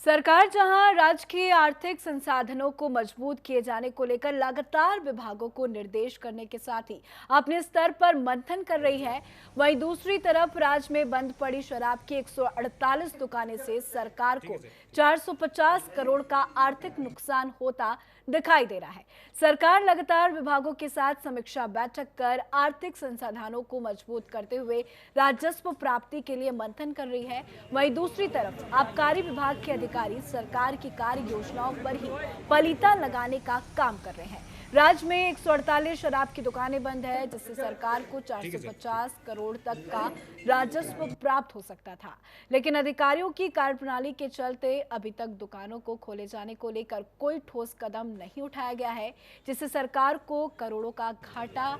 सरकार जहां राज्य के आर्थिक संसाधनों को मजबूत किए जाने को लेकर लगातार विभागों को निर्देश करने के साथ ही अपने स्तर पर मंथन कर रही है, वहीं दूसरी तरफ राज्य में बंद पड़ी शराब की 148 दुकानें से सरकार को 450 करोड़ का आर्थिक नुकसान होता दिखाई दे रहा है। सरकार लगातार विभागों के साथ समीक्षा बैठक कर आर्थिक संसाधनों को मजबूत करते हुए राजस्व प्राप्ति के लिए मंथन कर रही है। वहीं दूसरी तरफ आबकारी विभाग के अधिकारी सरकार की कार्य योजनाओं पर ही पलीता लगाने का काम कर रहे हैं। राज्य में 148 शराब की दुकानें बंद है, जिससे सरकार को 450 करोड़ तक का राजस्व प्राप्त हो सकता था, लेकिन अधिकारियों की कार्यप्रणाली के चलते अभी तक दुकानों को खोले जाने को लेकर कोई ठोस कदम नहीं उठाया गया है, जिससे सरकार को करोड़ों का घाटा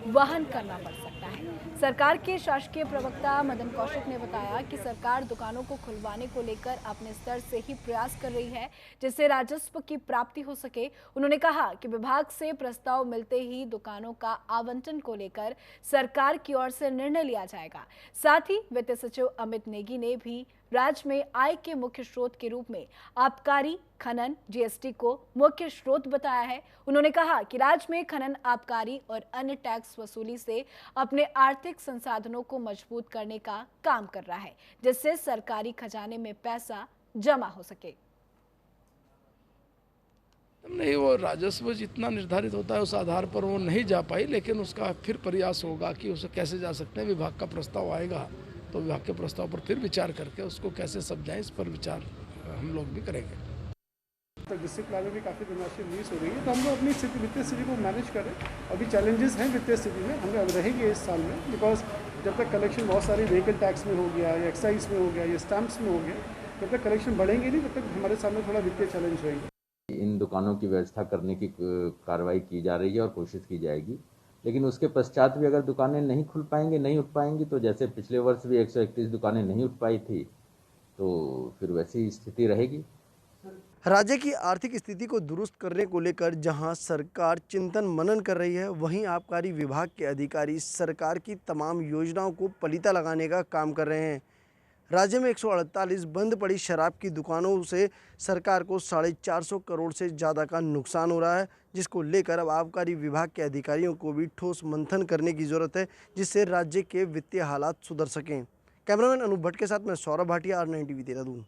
वहन करना पड़ सकता है। सरकार के शासकीय प्रवक्ता मदन कौशिक ने बताया कि सरकार दुकानों को खुलवाने को लेकर अपने स्तर से ही प्रयास कर रही है, जिससे राजस्व की प्राप्ति हो सके। उन्होंने कहा कि विभाग से प्रस्ताव मिलते ही दुकानों का आवंटन को लेकर सरकार की ओर से निर्णय लिया जाएगा। साथ ही वित्त सचिव अमित नेगी ने भी राज्य में आय के मुख्य स्रोत के रूप में आबकारी, खनन, जीएसटी को मुख्य स्रोत बताया है। उन्होंने कहा कि राज्य में खनन, आबकारी और अन्य टैक्स वसूली से अपने आर्थिक संसाधनों को मजबूत करने का काम कर रहा है, जिससे सरकारी खजाने में पैसा जमा हो सके। नहीं, वो राजस्व जितना निर्धारित होता है उस आधार पर वो नहीं जा पाई, लेकिन उसका फिर प्रयास होगा कि उसे कैसे जा सकते हैं। विभाग का प्रस्ताव आएगा तो विभाग के प्रस्ताव पर फिर विचार करके उसको कैसे समझाएं, इस पर विचार हम लोग भी करेंगे। तो डिस्ट्रिक्ट प्लान में भी काफ़ी धनराशि रिलीज हो रही है, तो हम लोग अपनी स्थिति वित्तीय स्थिति को मैनेज करें। अभी चैलेंजेस हैं वित्तीय स्थिति में, हमें अब रहेंगे इस साल में, बिकॉज जब तक कलेक्शन बहुत सारी व्हीकल टैक्स में हो गया या एक्साइज में हो गया या स्टैंप्स में हो गया, जब तक कलेक्शन बढ़ेंगे नहीं तब तक हमारे सामने थोड़ा वित्तीय चैलेंज रहेंगे। इन दुकानों की व्यवस्था करने की कार्रवाई की जा रही है और कोशिश की जाएगी, लेकिन उसके पश्चात भी अगर दुकानें नहीं खुल पाएंगी, नहीं उठ पाएंगी, तो जैसे पिछले वर्ष भी 131 दुकानें नहीं उठ पाई थी, तो फिर वैसी स्थिति रहेगी। राज्य की आर्थिक स्थिति को दुरुस्त करने को लेकर जहां सरकार चिंतन मनन कर रही है, वहीं आबकारी विभाग के अधिकारी सरकार की तमाम योजनाओं को पलीता लगाने का काम कर रहे हैं। राज्य में 148 बंद पड़ी शराब की दुकानों से सरकार को 450 करोड़ से ज़्यादा का नुकसान हो रहा है, जिसको लेकर अब आबकारी विभाग के अधिकारियों को भी ठोस मंथन करने की ज़रूरत है, जिससे राज्य के वित्तीय हालात सुधर सकें। कैमरामैन अनूप भट्ट के साथ मैं सौरभ भाटिया, R9 TV, देहरादून।